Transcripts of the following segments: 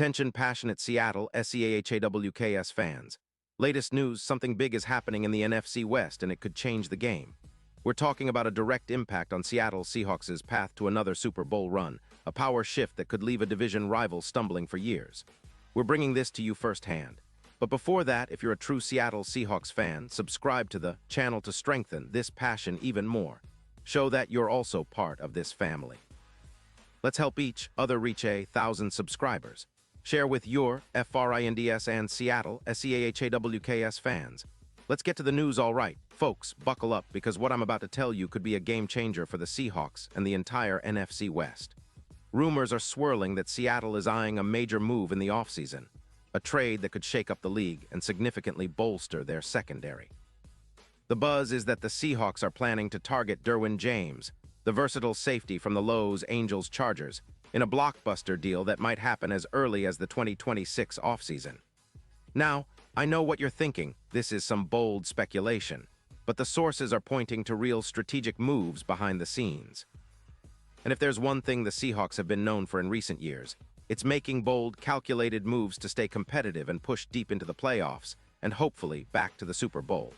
Attention passionate Seattle SCHNEIDER fans. Latest news, something big is happening in the NFC West and it could change the game. We're talking about a direct impact on Seattle Seahawks' path to another Super Bowl run, a power shift that could leave a division rival stumbling for years. We're bringing this to you firsthand. But before that, if you're a true Seattle Seahawks fan, subscribe to the channel to strengthen this passion even more. Show that you're also part of this family. Let's help each other reach 1,000 subscribers. Share with your FRINDS and Seattle SCHNEIDER fans. Let's get to the news all right. Folks, buckle up because what I'm about to tell you could be a game changer for the Seahawks and the entire NFC West. Rumors are swirling that Seattle is eyeing a major move in the offseason, a trade that could shake up the league and significantly bolster their secondary. The buzz is that the Seahawks are planning to target Derwin James, the versatile safety from the Los Angeles Chargers, in a blockbuster deal that might happen as early as the 2026 offseason. Now, I know what you're thinking, this is some bold speculation, but the sources are pointing to real strategic moves behind the scenes. And if there's one thing the Seahawks have been known for in recent years, it's making bold, calculated moves to stay competitive and push deep into the playoffs, and hopefully back to the Super Bowl.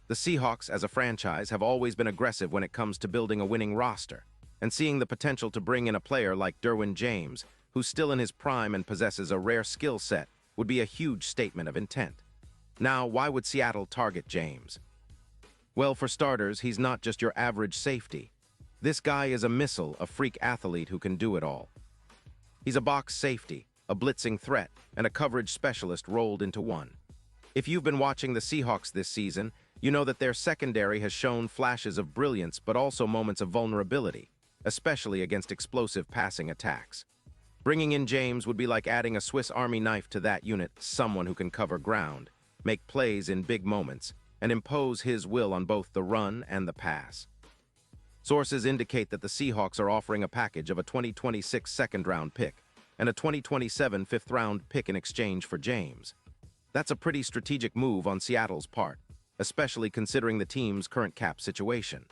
The Seahawks, as a franchise, have always been aggressive when it comes to building a winning roster, and seeing the potential to bring in a player like Derwin James, who's still in his prime and possesses a rare skill set, would be a huge statement of intent. Now, why would Seattle target James? Well, for starters, he's not just your average safety. This guy is a missile, a freak athlete who can do it all. He's a box safety, a blitzing threat, and a coverage specialist rolled into one. If you've been watching the Seahawks this season, you know that their secondary has shown flashes of brilliance but also moments of vulnerability, especially against explosive passing attacks. Bringing in James would be like adding a Swiss Army knife to that unit, someone who can cover ground, make plays in big moments, and impose his will on both the run and the pass. Sources indicate that the Seahawks are offering a package of a 2026 second-round pick and a 2027 fifth-round pick in exchange for James. That's a pretty strategic move on Seattle's part, especially considering the team's current cap situation.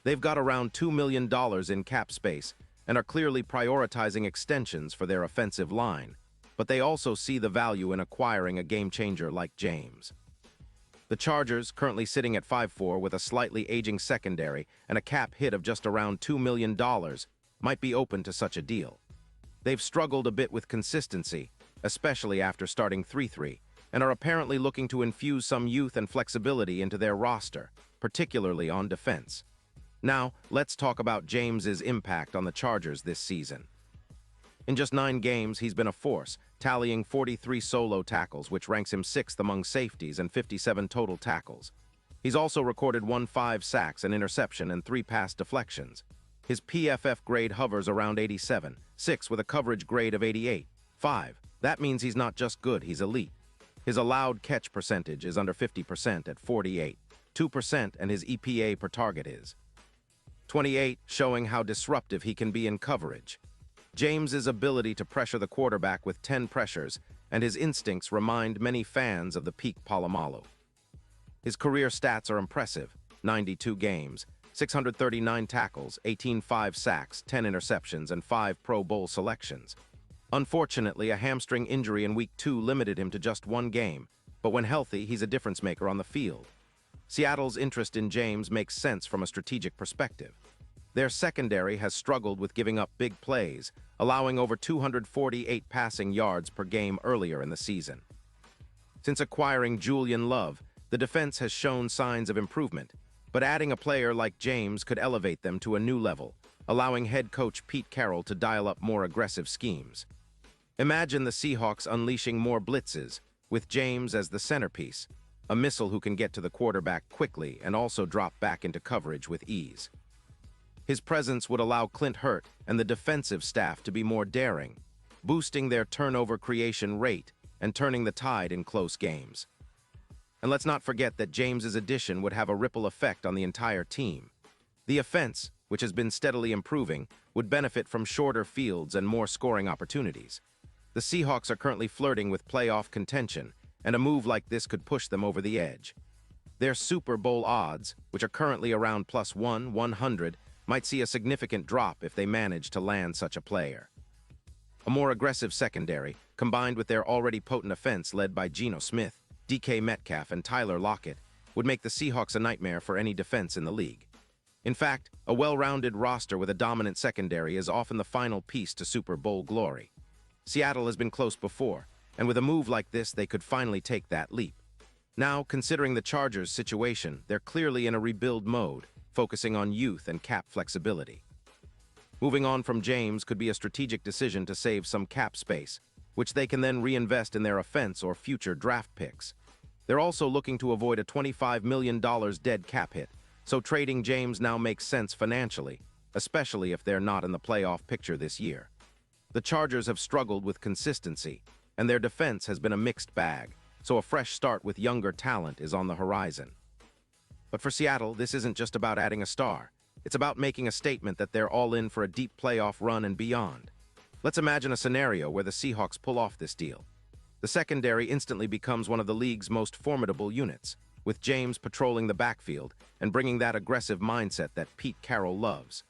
They've got around $2 million in cap space and are clearly prioritizing extensions for their offensive line, but they also see the value in acquiring a game-changer like James. The Chargers, currently sitting at 5-4 with a slightly aging secondary and a cap hit of just around $2 million, might be open to such a deal. They've struggled a bit with consistency, especially after starting 3-3, and are apparently looking to infuse some youth and flexibility into their roster, particularly on defense. Now, let's talk about James's impact on the Chargers this season. In just 9 games, he's been a force, tallying 43 solo tackles, which ranks him 6th among safeties, and 57 total tackles. He's also recorded 5 sacks, an interception, and 3 pass deflections. His PFF grade hovers around 87, 6 with a coverage grade of 88, 5. That means he's not just good, he's elite. His allowed catch percentage is under 50% at 48, 2%, and his EPA per target is 28, showing how disruptive he can be in coverage. James's ability to pressure the quarterback with 10 pressures and his instincts remind many fans of the peak Palomalu. His career stats are impressive: 92 games, 639 tackles, 5 sacks, 10 interceptions, and 5 Pro Bowl selections. Unfortunately, a hamstring injury in Week 2 limited him to just 1 game, but when healthy, he's a difference maker on the field. Seattle's interest in James makes sense from a strategic perspective. Their secondary has struggled with giving up big plays, allowing over 248 passing yards per game earlier in the season. Since acquiring Julian Love, the defense has shown signs of improvement, but adding a player like James could elevate them to a new level, allowing head coach Pete Carroll to dial up more aggressive schemes. Imagine the Seahawks unleashing more blitzes, with James as the centerpiece, a missile who can get to the quarterback quickly and also drop back into coverage with ease. His presence would allow Clint Hurt and the defensive staff to be more daring, boosting their turnover creation rate and turning the tide in close games. And let's not forget that James's addition would have a ripple effect on the entire team. The offense, which has been steadily improving, would benefit from shorter fields and more scoring opportunities. The Seahawks are currently flirting with playoff contention, and a move like this could push them over the edge. Their Super Bowl odds, which are currently around +100, might see a significant drop if they manage to land such a player. A more aggressive secondary, combined with their already potent offense led by Geno Smith, DK Metcalf, and Tyler Lockett, would make the Seahawks a nightmare for any defense in the league. In fact, a well-rounded roster with a dominant secondary is often the final piece to Super Bowl glory. Seattle has been close before, and with a move like this, they could finally take that leap. Now, considering the Chargers' situation, they're clearly in a rebuild mode, focusing on youth and cap flexibility. Moving on from James could be a strategic decision to save some cap space, which they can then reinvest in their offense or future draft picks. They're also looking to avoid a $25 million dead cap hit, so trading James now makes sense financially, especially if they're not in the playoff picture this year. The Chargers have struggled with consistency, and their defense has been a mixed bag, so a fresh start with younger talent is on the horizon. But for Seattle, this isn't just about adding a star. It's about making a statement that they're all in for a deep playoff run and beyond. Let's imagine a scenario where the Seahawks pull off this deal. The secondary instantly becomes one of the league's most formidable units, with James patrolling the backfield and bringing that aggressive mindset that Pete Carroll loves.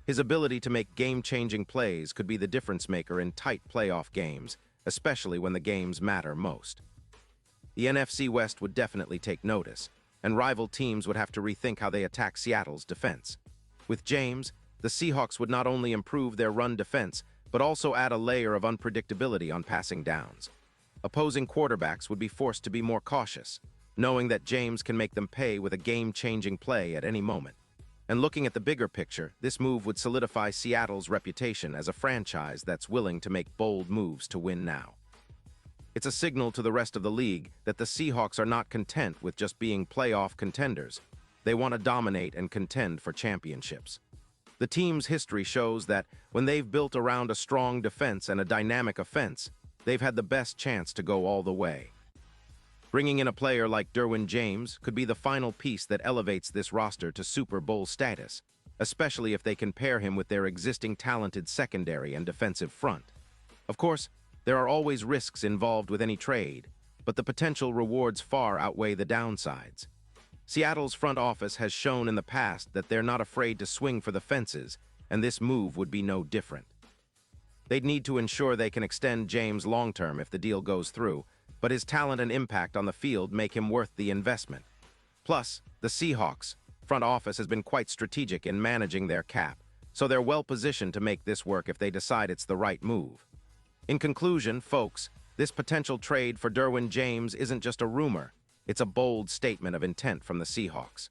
His ability to make game-changing plays could be the difference-maker in tight playoff games, especially when the games matter most. The NFC West would definitely take notice, and rival teams would have to rethink how they attack Seattle's defense. With James, the Seahawks would not only improve their run defense, but also add a layer of unpredictability on passing downs. Opposing quarterbacks would be forced to be more cautious, knowing that James can make them pay with a game-changing play at any moment. And looking at the bigger picture, this move would solidify Seattle's reputation as a franchise that's willing to make bold moves to win now. It's a signal to the rest of the league that the Seahawks are not content with just being playoff contenders. They want to dominate and contend for championships. The team's history shows that when they've built around a strong defense and a dynamic offense, they've had the best chance to go all the way. Bringing in a player like Derwin James could be the final piece that elevates this roster to Super Bowl status, especially if they can pair him with their existing talented secondary and defensive front. Of course, there are always risks involved with any trade, but the potential rewards far outweigh the downsides. Seattle's front office has shown in the past that they're not afraid to swing for the fences, and this move would be no different. They'd need to ensure they can extend James long-term if the deal goes through, but his talent and impact on the field make him worth the investment. Plus, the Seahawks front office has been quite strategic in managing their cap, so they're well positioned to make this work if they decide it's the right move. In conclusion, folks, this potential trade for Derwin James isn't just a rumor, it's a bold statement of intent from the Seahawks.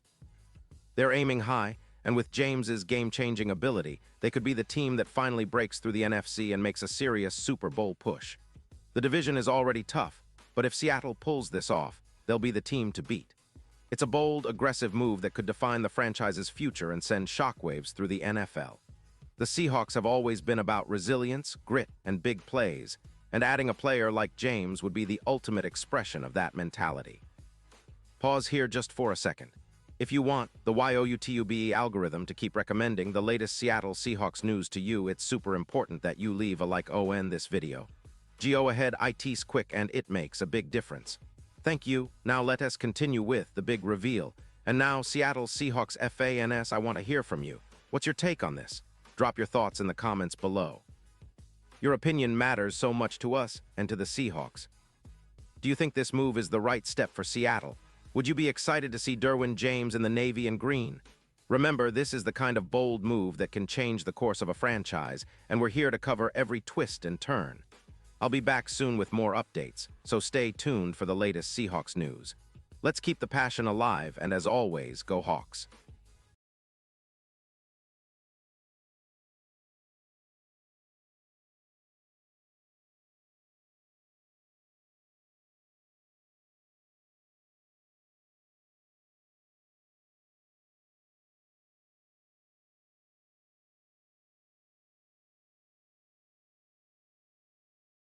They're aiming high, and with James's game-changing ability, they could be the team that finally breaks through the NFC and makes a serious Super Bowl push. The division is already tough, but if Seattle pulls this off, they'll be the team to beat. It's a bold, aggressive move that could define the franchise's future and send shockwaves through the NFL. The Seahawks have always been about resilience, grit, and big plays, and adding a player like James would be the ultimate expression of that mentality. Pause here just for a second. If you want the YouTube algorithm to keep recommending the latest Seattle Seahawks news to you, it's super important that you leave a like on this video. Go ahead, it's quick and it makes a big difference. Thank you. Now let us continue with the big reveal. And now, Seattle Seahawks fans, I want to hear from you. What's your take on this? Drop your thoughts in the comments below. Your opinion matters so much to us and to the Seahawks. Do you think this move is the right step for Seattle? Would you be excited to see Derwin James in the navy and green? Remember, this is the kind of bold move that can change the course of a franchise, and we're here to cover every twist and turn. I'll be back soon with more updates, so stay tuned for the latest Seahawks news. Let's keep the passion alive, and as always, go Hawks.